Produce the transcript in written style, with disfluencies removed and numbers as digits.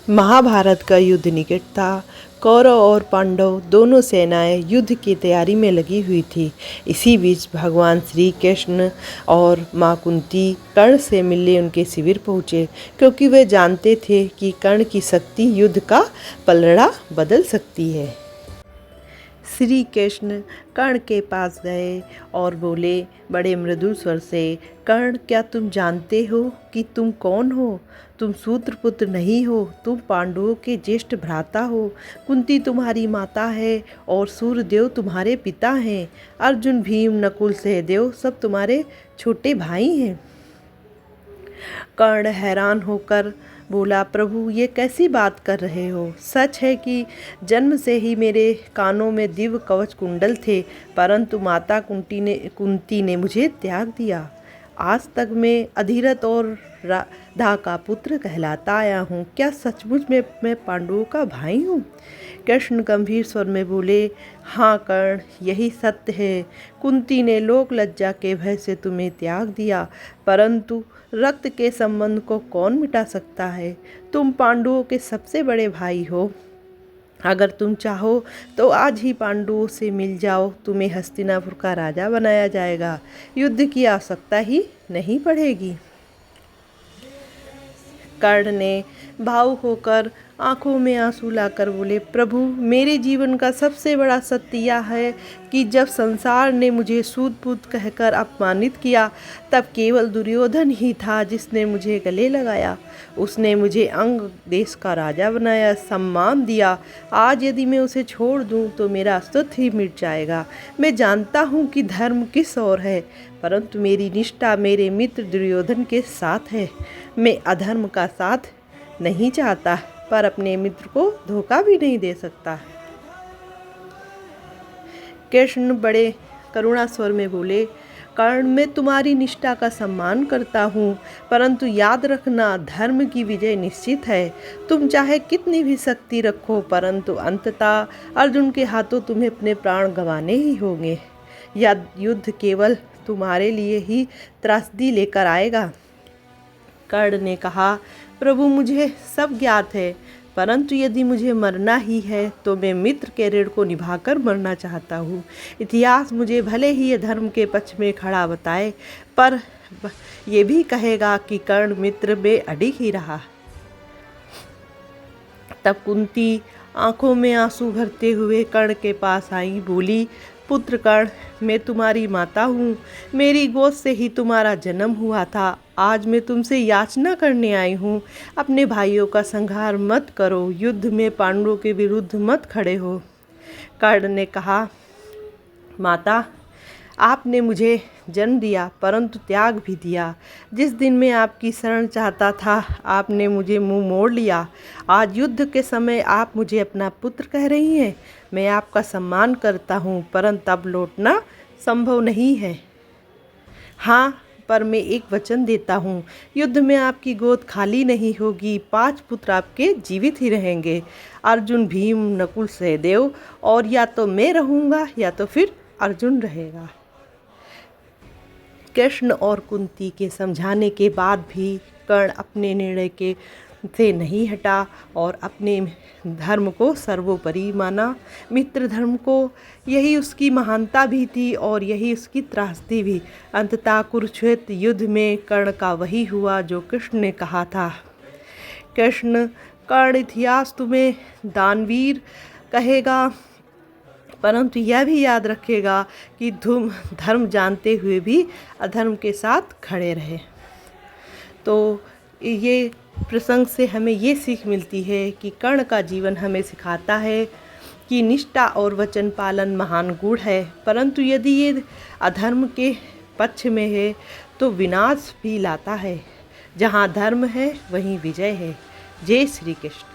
महाभारत का युद्ध निकट था। कौरव और पांडव दोनों सेनाएं युद्ध की तैयारी में लगी हुई थी। इसी बीच भगवान श्री कृष्ण और माँ कुंती कर्ण से मिलने उनके शिविर पहुँचे, क्योंकि वे जानते थे कि कर्ण की शक्ति युद्ध का पलड़ा बदल सकती है। श्री कृष्ण कर्ण के पास गए और बोले बड़े मृदु स्वर से, कर्ण, क्या तुम जानते हो कि तुम कौन हो? तुम सूत्रपुत्र नहीं हो, तुम पांडवों के ज्येष्ठ भ्राता हो। कुंती तुम्हारी माता है और सूर्यदेव तुम्हारे पिता हैं। अर्जुन, भीम, नकुल, सहदेव सब तुम्हारे छोटे भाई हैं। कर्ण हैरान होकर बोला, प्रभु, ये कैसी बात कर रहे हो? सच है कि जन्म से ही मेरे कानों में दिव्य कवच कुंडल थे, परंतु माता कुंती ने मुझे त्याग दिया। आज तक मैं अधीरथ और राधा का पुत्र कहलाता आया हूँ। क्या सचमुच में मैं पांडवों का भाई हूँ? कृष्ण गंभीर स्वर में बोले, हाँ कर्ण, यही सत्य है। कुंती ने लोक लज्जा के भय से तुम्हें त्याग दिया, परंतु रक्त के संबंध को कौन मिटा सकता है? तुम पांडवों के सबसे बड़े भाई हो। अगर तुम चाहो तो आज ही पांडवों से मिल जाओ, तुम्हें हस्तिनापुर का राजा बनाया जाएगा। युद्ध की आवश्यकता ही नहीं पड़ेगी। कर्ण ने भावुक होकर आंखों में आंसू लाकर बोले, प्रभु, मेरे जीवन का सबसे बड़ा सत्य यह है कि जब संसार ने मुझे सूतपुत्र कहकर अपमानित किया, तब केवल दुर्योधन ही था जिसने मुझे गले लगाया। उसने मुझे अंग देश का राजा बनाया, सम्मान दिया। आज यदि मैं उसे छोड़ दूं तो मेरा अस्तित्व ही मिट जाएगा। मैं जानता हूं कि धर्म किस ओर है, परंतु मेरी निष्ठा मेरे मित्र दुर्योधन के साथ है। मैं अधर्म का साथ नहीं चाहता, पर अपने मित्र को धोखा भी नहीं दे सकता। कृष्ण बड़े करुणा स्वर में बोले, कर्ण, मैं तुम्हारी निष्ठा का सम्मान करता हूँ, परंतु याद रखना, धर्म की विजय निश्चित है। तुम चाहे कितनी भी शक्ति रखो, परंतु अंततः अर्जुन के हाथों तुम्हें अपने प्राण गंवाने ही होंगे। यह युद्ध केवल तुम्हारे लिए ही त्रासदी लेकर आएगा। कर्ण ने कहा, प्रभु, मुझे सब ज्ञात है, परंतु यदि मुझे मरना ही है तो मैं मित्र के ऋण को निभाकर मरना चाहता हूँ। इतिहास मुझे भले ही ये धर्म के पक्ष में खड़ा बताए, पर ये भी कहेगा कि कर्ण मित्र में अडिग ही रहा। तब कुंती आंखों में आंसू भरते हुए कर्ण के पास आई, बोली, पुत्र कर्ण, मैं तुम्हारी माता हूँ। मेरी गोद से ही तुम्हारा जन्म हुआ था। आज मैं तुमसे याचना करने आई हूँ, अपने भाइयों का संहार मत करो, युद्ध में पांडवों के विरुद्ध मत खड़े हो। कर्ण ने कहा, माता, आपने मुझे जन्म दिया, परंतु त्याग भी दिया। जिस दिन मैं आपकी शरण चाहता था, आपने मुझे मुंह मोड़ लिया। आज युद्ध के समय आप मुझे अपना पुत्र कह रही हैं। मैं आपका सम्मान करता हूँ, परंतु अब लौटना संभव नहीं है। हाँ, पर मैं एक वचन देता हूँ, युद्ध में आपकी गोद खाली नहीं होगी। 5 पुत्र आपके जीवित ही रहेंगे, अर्जुन, भीम, नकुल, सहदेव, और या तो मैं रहूँगा या तो फिर अर्जुन रहेगा। कृष्ण और कुंती के समझाने के बाद भी कर्ण अपने निर्णय के से नहीं हटा और अपने धर्म को सर्वोपरि माना, मित्र धर्म को। यही उसकी महानता भी थी और यही उसकी त्रासदी भी। अंततः कुरुक्षेत्र युद्ध में कर्ण का वही हुआ जो कृष्ण ने कहा था। कृष्ण, कर्ण इतिहास तुम्हें दानवीर कहेगा, परंतु यह भी याद रखेगा कि तुम धर्म जानते हुए भी अधर्म के साथ खड़े रहे। तो ये प्रसंग से हमें ये सीख मिलती है कि कर्ण का जीवन हमें सिखाता है कि निष्ठा और वचन पालन महान गुण है, परंतु यदि ये अधर्म के पक्ष में है तो विनाश भी लाता है। जहाँ धर्म है वहीं विजय है। जय श्री कृष्ण।